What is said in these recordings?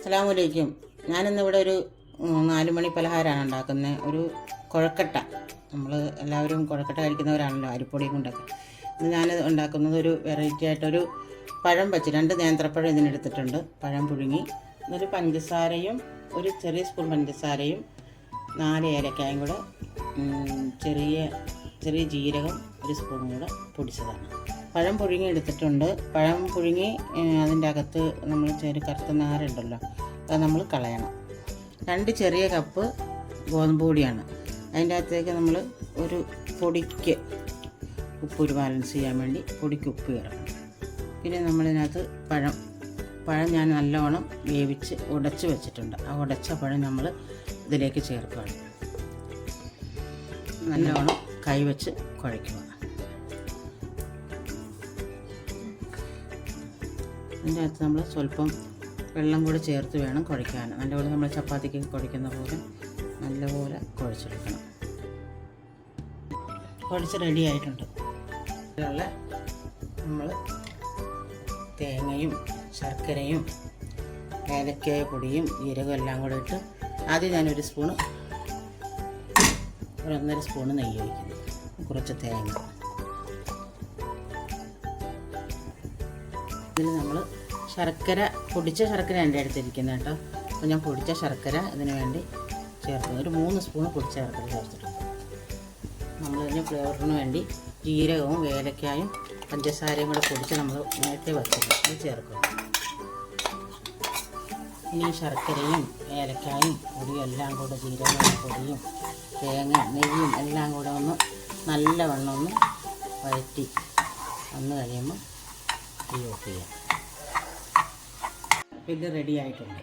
അസ്സലാമു ഞാനിന്നിവിടെ ഒരു 4 മണി പലഹാരമാണ് ഉണ്ടാക്കുന്നത്. ഒരു കുഴക്കട്ട. നമ്മൾ എല്ലാവരും കുഴക്കട്ട കഴിക്കുന്നവരാണല്ലോ, അരിപ്പൊടി കൊണ്ടൊക്കെ. ഇത് ഞാൻ ഉണ്ടാക്കുന്നത് ഒരു വെറൈറ്റി ആയിട്ടൊരു പഴം വെച്ച് 2 നേന്ത്രപ്പഴം ഇതിനെടുത്തിട്ടുണ്ട്. പഴം പുഴുങ്ങി, ഇതൊരു പഞ്ചസാരയും ഒരു ചെറിയ സ്പൂൺ പഞ്ചസാരയും 4 ഏലക്കായും കൂടെ, ചെറിയ ജീരകം 1 സ്പൂണും കൂടെ പൊടിച്ചതാണ്. പഴം പുഴുങ്ങി എടുത്തിട്ടുണ്ട്. പഴം പുഴുങ്ങി അതിൻ്റെ അകത്ത് നമ്മൾ കറുത്ത നാരുണ്ടല്ലോ, അത് നമ്മൾ കളയണം. 2 ചെറിയ കപ്പ് ഗോതമ്പ് പൊടിയാണ്. അതിൻ്റെ അകത്തേക്ക് നമ്മൾ ഒരു പൊടിക്ക് ഉപ്പ്, ഒരു ബാലൻസ് ചെയ്യാൻ വേണ്ടി പൊടിക്ക് ഉപ്പ് ചേർക്കണം. പിന്നെ നമ്മളിതിനകത്ത് പഴം ഞാൻ നല്ലവണ്ണം വേവിച്ച് ഉടച്ച് വെച്ചിട്ടുണ്ട്. ആ ഉടച്ച പഴം നമ്മൾ ഇതിലേക്ക് ചേർക്കുകയാണ്. നല്ലവണ്ണം കൈവച്ച് കുഴയ്ക്കുക. അതിൻ്റെ അകത്ത് നമ്മൾ സ്വല്പം വെള്ളം കൂടി ചേർത്ത് വേണം കുഴയ്ക്കാൻ. നല്ലപോലെ നമ്മൾ ചപ്പാത്തിക്ക് കുഴയ്ക്കുന്ന പോലെ നല്ലപോലെ കുഴച്ചെടുക്കണം. കുഴച്ച് റെഡി ആയിട്ടുണ്ട്. ഇതിലുള്ള നമ്മൾ തേങ്ങയും ശർക്കരയും ഏലക്കായ പൊടിയും ജീരകം എല്ലാം കൂടെ ഇട്ട് ആദ്യം ഞാനൊരു സ്പൂണ്, 1.5 സ്പൂണ് നെയ്യ് ഒഴിക്കുന്നു. കുറച്ച് തേങ്ങ. ഇതിൽ നമ്മൾ പൊടിച്ച ശർക്കര എൻ്റെ അടുത്തിരിക്കുന്നത് കേട്ടോ. അപ്പോൾ ഞാൻ പൊടിച്ച ശർക്കര ഇതിന് വേണ്ടി ചേർക്കുന്നത്. ഒരു 3 സ്പൂണ് പൊടിച്ച ശർക്കര ചേർത്തിട്ടുണ്ട്. നമ്മളിതിന് ഫ്ലേവറിന് വേണ്ടി ജീരകവും ഏലക്കായും പഞ്ചസാരയും കൂടെ പൊടിച്ച് നമ്മൾ നേരത്തെ വച്ചിട്ടുണ്ട്, അത് ചേർക്കുക. ഇനി ശർക്കരയും ഏലക്കായും പൊടിയും എല്ലാം കൂടെ, ജീരകവും പൊടിയും തേങ്ങ നെയ്യും എല്ലാം കൂടെ ഒന്ന് നല്ലവണ്ണം ഒന്ന് വഴറ്റി വന്ന് കഴിയുമ്പോൾ തീ ഓഫ് ചെയ്യാം. ഇത് റെഡി ആയിട്ടുണ്ട്.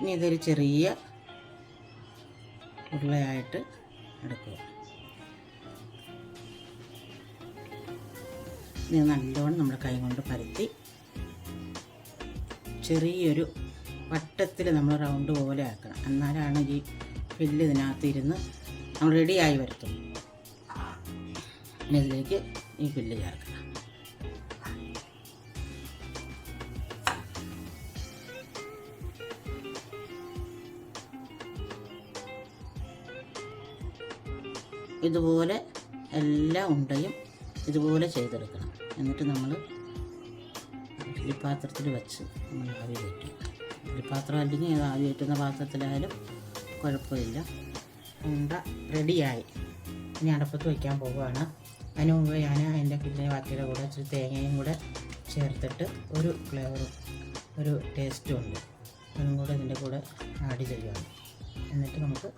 ഇനി ഇതൊരു ചെറിയ ഉരുളയായിട്ട് എടുക്കുക. ഇത് നല്ലവണ്ണം നമ്മുടെ കൈ കൊണ്ട് പരത്തി ചെറിയൊരു വട്ടത്തിൽ നമ്മൾ റൗണ്ട് പോലെ ആക്കണം. എന്നാലാണ് ഈ ഫില്ല് ഇതിനകത്ത് ഇരുന്ന് നമ്മൾ റെഡിയായി വരത്തുള്ളൂ. പിന്നെ ഇതിലേക്ക് ഈ ഫില്ല് ചേർക്കണം. ഇതുപോലെ എല്ലാ ഉണ്ടയും ഇതുപോലെ ചെയ്തെടുക്കണം. എന്നിട്ട് നമ്മൾ ഇഡ്ഡലിപ്പാത്രത്തിൽ വെച്ച് നമ്മൾ ആവി കയറ്റും. ഇഡ്ഡലിപ്പാത്രം അല്ലെങ്കിൽ ആവി കയറ്റുന്ന പാത്രത്തിലായാലും കുഴപ്പമില്ല. ഉണ്ട റെഡിയായി. ഇനി അടപ്പത്ത് വയ്ക്കാൻ പോവുകയാണ്. അതിന് മുമ്പ് ഞാൻ അതിൻ്റെ പിന്നെ ബാക്കിയുടെ കൂടെ ഇച്ചിരി തേങ്ങയും കൂടെ ചേർത്തിട്ട് ഒരു ഫ്ലേവറും ഒരു ടേസ്റ്റും ഉണ്ട്, അതും കൂടെ ഇതിൻ്റെ കൂടെ ആഡ് ചെയ്യുകയാണ്. എന്നിട്ട് നമുക്ക്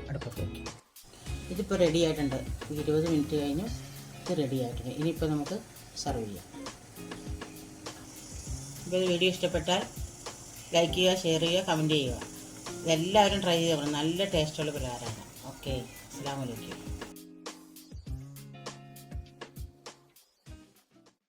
അടപ്പത്ത് വയ്ക്കാം. ഇതിപ്പോൾ റെഡി ആയിട്ടുണ്ട്. 20 മിനിറ്റ് കഴിഞ്ഞ് ഇത് റെഡി ആയിട്ടുണ്ട്. ഇനിയിപ്പോൾ നമുക്ക് സെർവ് ചെയ്യാം. ഇപ്പോൾ ഈ വീഡിയോ ഇഷ്ടപ്പെട്ടാൽ ലൈക്ക് ചെയ്യുക, ഷെയർ ചെയ്യുക, കമൻറ്റ് ചെയ്യുക. ഇതെല്ലാവരും ട്രൈ ചെയ്ത് നോക്കണം. നല്ല ടേസ്റ്റുള്ള പലഹാരമാണ്. ഓക്കെ, അസ്സലാമു അലൈക്കും.